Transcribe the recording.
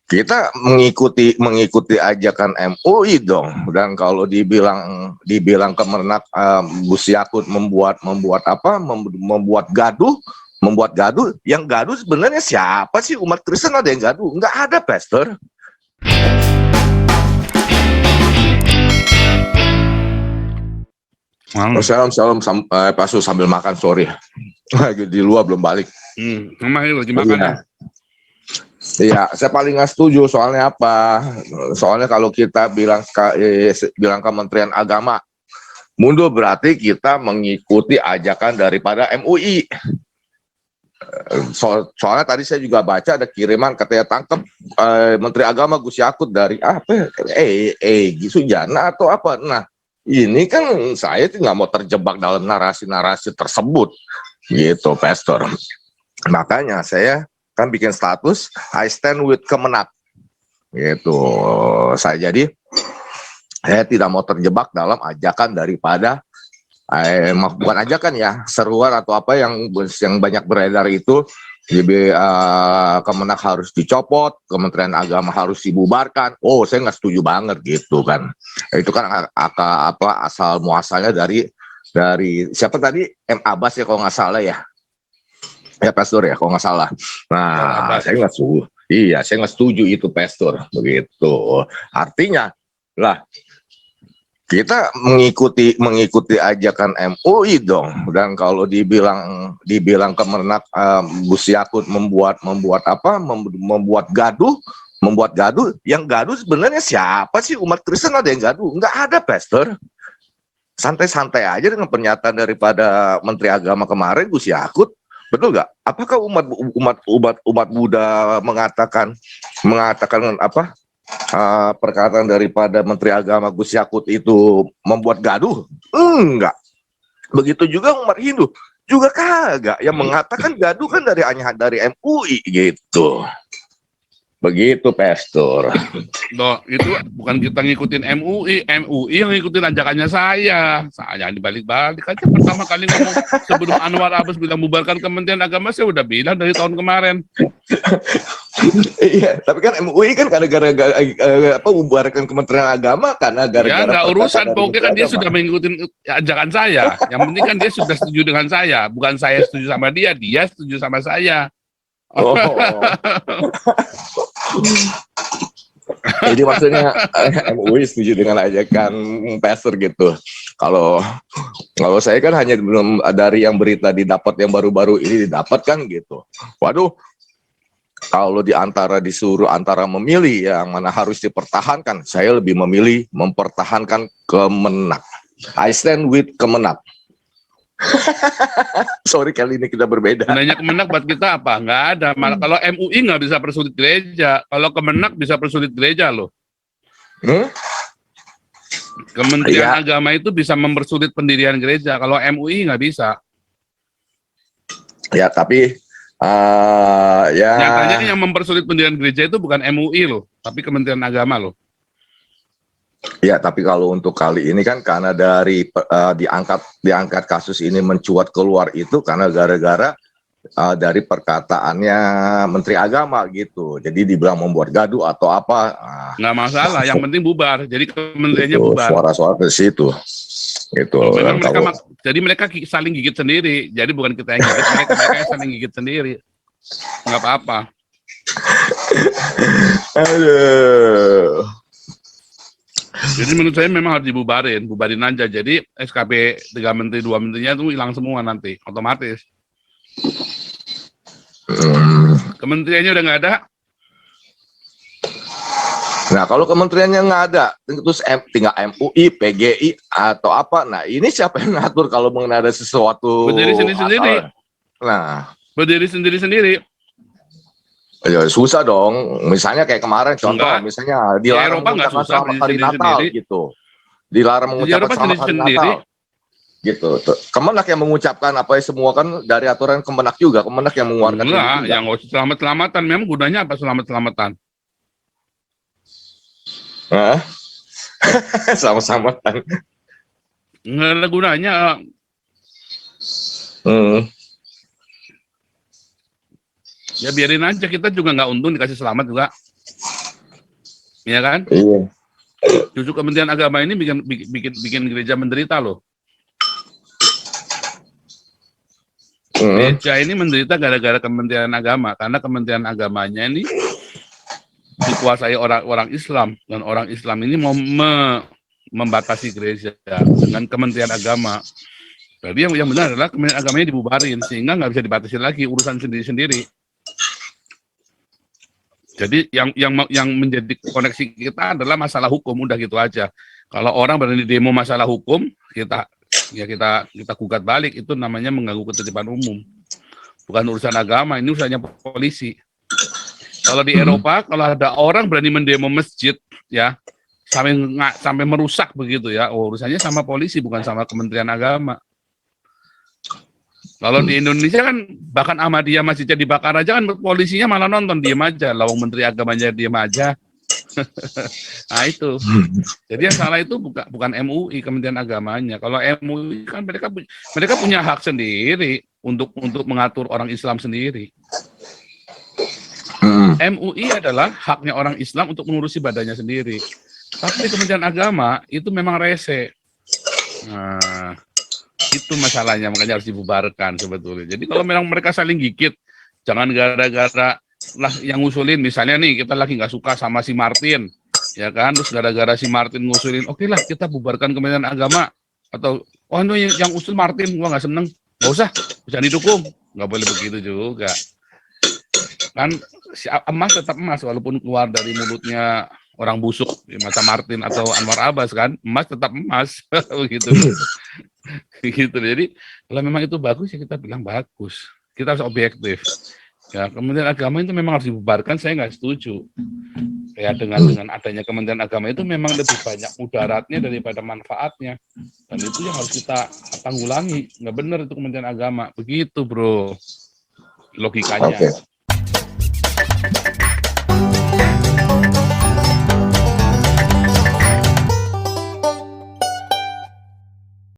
Kita mengikuti ajakan MUI dong. Dan kalau dibilang Kemenak, Gus Yakut membuat gaduh, yang gaduh sebenarnya siapa sih? Umat Kristen ada yang gaduh? Nggak ada, Pastor. Salam, Pastor sambil makan, sorry. Lagi di luar belum balik. Lagi makan ya. Iya, saya paling nggak setuju. Soalnya apa? Soalnya kalau kita bilang Kementerian Agama mundur, berarti kita mengikuti ajakan daripada MUI. Soalnya tadi saya juga baca ada kiriman katanya tangkap Menteri Agama Gus Yakut dari apa? Sujana atau apa? Nah, ini kan saya tuh nggak mau terjebak dalam narasi-narasi tersebut, gitu, Pastor. Makanya saya kan bikin status I stand with Kemenak, gitu. Saya tidak mau terjebak dalam ajakan daripada bukan ajakan ya, seruan atau apa yang banyak beredar itu. Jadi Kemenak harus dicopot, Kementerian Agama harus dibubarkan. Oh, saya nggak setuju banget gitu kan. Itu kan asal muasalnya dari siapa tadi, M Abbas ya kalau nggak salah ya. Ya, Pastor ya, kalau nggak salah. Nah, saya nggak setuju. Iya, saya nggak setuju itu, Pastor. Begitu. Artinya, lah, kita mengikuti ajakan MUI dong. Dan kalau dibilang Kemenak, Gus Yakut membuat gaduh, yang gaduh sebenarnya siapa sih? Umat Kristen ada yang gaduh? Nggak ada, Pastor. Santai-santai aja dengan pernyataan daripada Menteri Agama kemarin, Gus Yakut. Betul nggak? Apakah umat Buddha mengatakan apa? Perkataan daripada Menteri Agama Gus Yakut itu membuat gaduh? Enggak. Begitu juga umat Hindu juga kagak. Yang mengatakan gaduh kan dari MUI gitu. Begitu, Pastor. Loh, itu bukan kita ngikutin MUI yang ngikutin ajakannya saya. Saya dibalik-balik aja pertama kali ngomong sebelum Anwar Abbas bilang bubarkan Kementerian Agama, saya udah bilang dari tahun kemarin. Iya, tapi kan MUI kan karena gara-gara bubarkan Kementerian Agama karena gara-gara ya nggak urusan, pokoknya kan dia sudah mengikuti ajakan saya. Yang penting kan dia sudah setuju dengan saya, bukan saya setuju sama dia setuju sama saya. Oh. Jadi maksudnya MUI setuju dengan ajakan Pastor gitu. Kalau saya kan hanya belum dari yang berita didapat yang baru-baru ini didapatkan gitu. Waduh, kalau disuruh antara memilih yang mana harus dipertahankan, saya lebih memilih mempertahankan Kemenak. I stand with Kemenak. Sorry, kali ini kita berbeda. Gunanya Kemenak buat kita apa? Nggak ada. Malah kalau MUI nggak bisa persulit gereja, kalau Kemenak bisa persulit gereja loh. Kementerian Agama itu bisa mempersulit pendirian gereja, kalau MUI nggak bisa. Ya, tapi nyatanya yang mempersulit pendirian gereja itu bukan MUI loh, tapi Kementerian Agama loh. Ya, tapi kalau untuk kali ini kan karena dari diangkat kasus ini mencuat keluar itu karena gara-gara dari perkataannya Menteri Agama gitu. Jadi dibilang membuat gaduh atau apa. Nggak masalah, yang penting bubar. Jadi kementeriannya itu, bubar. Suara-suara ke situ. Gitu. Memang jadi mereka saling gigit sendiri. Jadi bukan kita yang gigit mereka yang saling gigit sendiri. Nggak apa-apa. Aduh. Jadi menurut saya memang harus bubarin aja. Jadi SKP 3 menteri 2 menterinya itu hilang semua nanti, otomatis. Kementeriannya udah nggak ada. Nah, kalau kementeriannya nggak ada, terus tinggal MUI, PGI atau apa? Nah, ini siapa yang ngatur kalau mengenai ada sesuatu? Berdiri sendiri-sendiri. Nah, berdiri sendiri-sendiri. Ya susah dong. Misalnya kayak kemarin contoh, misalnya dilarang mengucapkan selamat hari Natal gitu. Dilarang mengucapkan selamat hari Natal. Gitu. Kemenak yang mengucapkan apa semua kan dari aturan Kemenak juga. Kemenak yang mengeluarkan itu juga. Yang selamat-selamatan. Memang gunanya apa selamat-selamatan? Selamat-selamatan. Nggak ada gunanya. Ya biarin aja, kita juga nggak untung dikasih selamat juga. ya kan? Iya. Justru Kementerian Agama ini bikin gereja menderita loh. Gereja ini menderita gara-gara Kementerian Agama, karena Kementerian Agamanya ini dikuasai orang-orang Islam, dan orang Islam ini mau membatasi gereja dengan Kementerian Agama. Jadi yang benar adalah Kementerian Agamanya dibubarin, sehingga nggak bisa dibatasi lagi urusan sendiri-sendiri. Jadi yang menjadi koneksi kita adalah masalah hukum, udah gitu aja. Kalau orang berani demo masalah hukum, kita gugat balik, itu namanya mengganggu ketertiban umum. Bukan urusan agama, ini urusannya polisi. Kalau di Eropa, kalau ada orang berani mendemo masjid, ya sampai merusak begitu ya, urusannya sama polisi, bukan sama Kementerian Agama. Kalau di Indonesia kan bahkan Ahmadiyah masjidnya dibakar aja kan polisinya malah nonton, diem aja, lawang Menteri Agamanya diem aja. Nah itu. Jadi yang salah itu bukan MUI, Kementerian Agamanya. Kalau MUI kan mereka punya hak sendiri untuk mengatur orang Islam sendiri. MUI adalah haknya orang Islam untuk mengurusi badannya sendiri. Tapi Kementerian Agama itu memang rese. Nah, itu masalahnya, makanya harus dibubarkan sebetulnya. Jadi kalau memang mereka saling gigit, jangan gara-gara lah yang ngusulin, misalnya nih kita lagi nggak suka sama si Martin, ya kan, terus gara-gara si Martin ngusulin, oke lah kita bubarkan Kementerian Agama, atau oh ini yang usul Martin, gua nggak seneng, nggak usah, bisa didukung, nggak boleh begitu juga. Kan si emas tetap emas walaupun keluar dari mulutnya orang busuk macam Martin atau Anwar Abbas, kan emas tetap emas begitu. Gitu. Jadi kalau memang itu bagus ya kita bilang bagus, kita harus objektif ya. Kementerian Agama itu memang harus dibubarkan, saya nggak setuju ya dengan adanya Kementerian Agama. Itu memang lebih banyak mudaratnya daripada manfaatnya, dan itu yang harus kita tanggulangi. Nggak benar itu Kementerian Agama begitu, bro, logikanya.